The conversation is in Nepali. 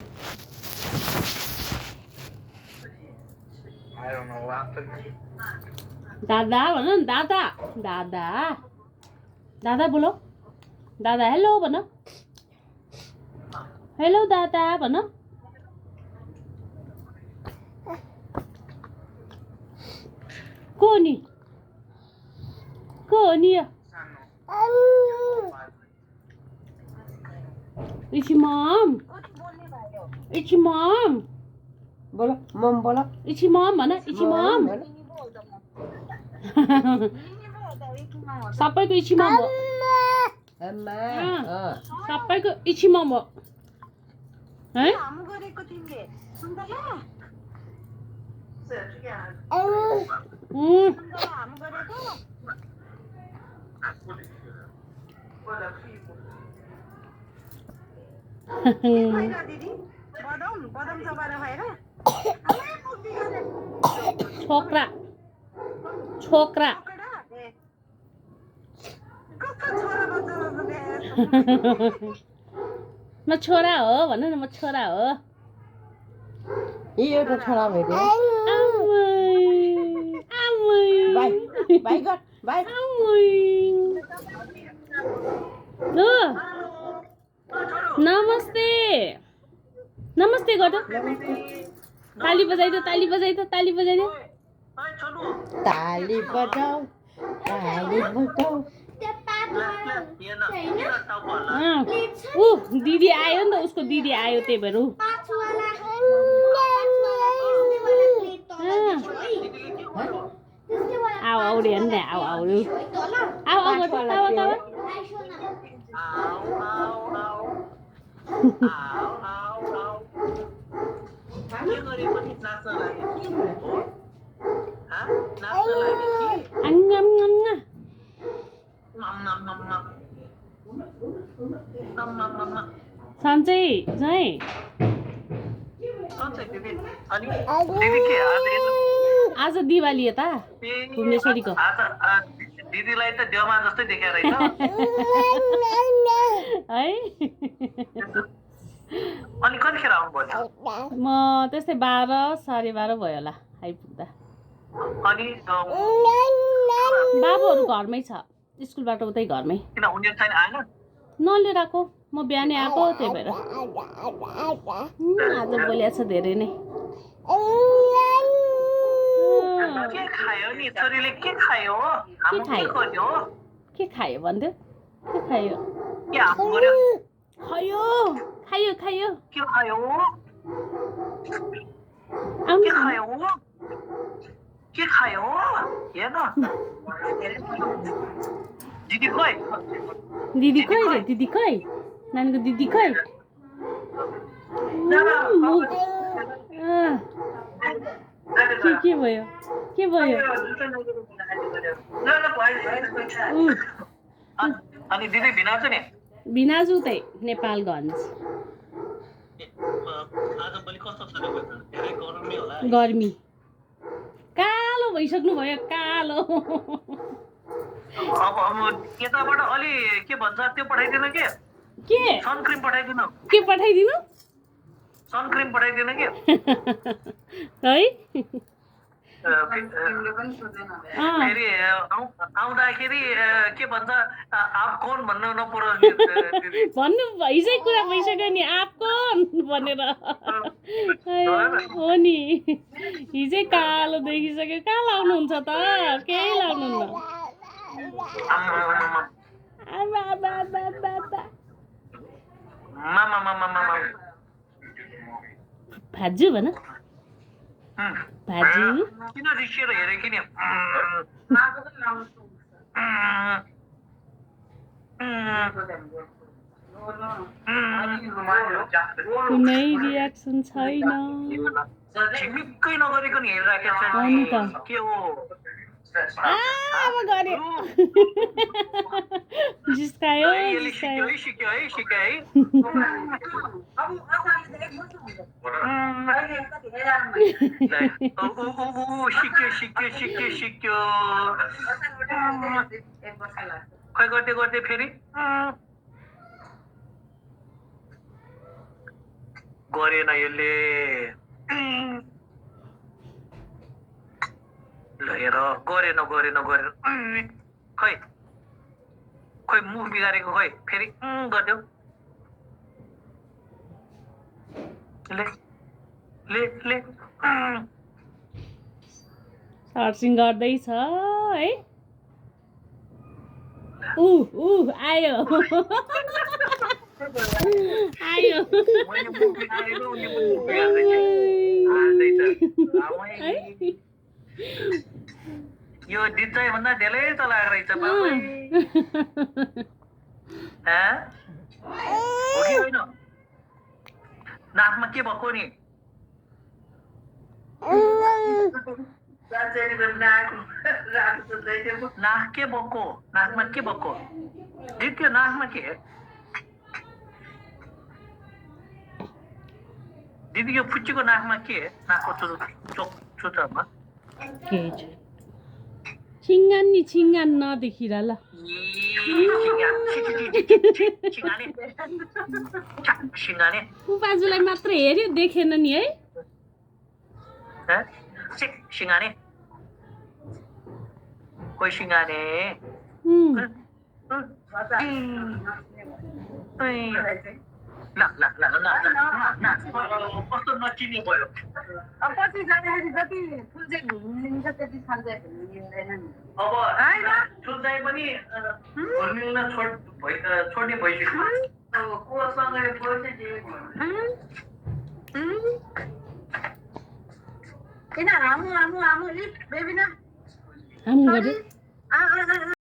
I don't know what happened. दादा भन न दादा दादा दादा बोलो दादा हेलो भन हेलो दादा भन को नि यो It's mom. It's mom. बोलो मम बोलो It's mom भन It's mom. सबैको It's mom हो आमा सबैको It's mom हो है छोक्रा छोक्रा म छोरा हो भन न म छोरा हो यो एउटा छोरा भेट्यो बाई बाई गर बाई नमस्ते नमस्ते गर ताली बजाइदो ताली बजाइदो ताली बजाइदो ताली बजाऊ ताली बजाऊ ऊ दिदी आयो नि त उसको दिदी आयो त्यही भएर आऊ आऊ रे नि आऊ आऊ आऊ आऊ आऊ सन्चै चाहिँ आज दिवाली हो त भुवनेश्वरीको दिदीलाई त देउमा जस्तै देखेर है अनि कतिखेर आउनुभयो म त्यस्तै 12:30 भयो होला आइपुग्दा अनि बाबुहरू घरमै छ स्कुलबाट उतै घरमै किन उनीहरू चाहिँ आएन नलिएर आएको म बिहानै आएको त्यही भएर आज बोलिया छ धेरै नै के खायो नि छोरीले के खायो के खायो गर्यो के खायो भन्थ्यो के खायो के हाम गर्यो खायो खायो खायो के खायो आउनु के खायो के खायो हेर दिदी खोइ दिदी खोइ रे दिदी खोइ नानीको दिदी खोइ के भयो के भयो अनि दिदी भिनाजु नि भिनाजु त्यही नेपालगञ्ज आजभोलि कस्तो छ धेरै गरमी होला गर्मी कालो भइसक्नु भयो कालो अब यताबाट अलि के भन्छ त्यो पठाइदिनु के सनक्रिम पठाइदिनु के पठाइदिनु सनक्रिम पठाइदिनु के है फेरि आउँदाखेरि के भन्छ आप कौन भन्नु नपरोस् भन्नु हिजै कुरा भइसक्यो नि आप कौन भनेर हो नि हिजै कालो देखिसक्यो कहाँ लाउनुहुन्छ त केही लाउनुहुन्न भाजु भन भाजु किन रिसेर हेरेको नि कुनै रियाक्सन छैन झिमिक्कै नगरेको नि हेरिराखेको छ नि त के हो अब गर्यो जिस्कायो जिस्कायो सिक्यो है सिक्यो है सिक्यो खै गर्दै गर्दै फेरि गरेन यसले ल हेर गरेन खै मुख बिगारेको खै फेरि गरिदेऊ ले सर्चिङ गर्दैछ है आयो आयो मैले मुख बिगारेको उसले पनि मुख बिगार्दैछ यो डिचाइ भन्दा धेरै चलाएको रहेछ बाबै हो कि होइन नाकमा के भएको नि नाक के भएको नाकमा के भएको दित्यो नाकमा के दिदी यो फुच्चीको नाकमा के नाकको चुचमा छिङ्गान नदेखिर ल सिङ्गाने बाजुलाई मात्र हेऱ्यो देखेन नि है सिङ्गाने कोही सिङ्गाने कस्तो नचिने भयो पछि जाँदाखेरि जति फुल चाहिँ घुम्लिन्छ त्यति खान्छ लिँदैन नि अब छुट्टाइ पनि घुर्मिल्न छोड्ने भइसक्यो कोसँग किन हामु बेबी न हाम गर्यो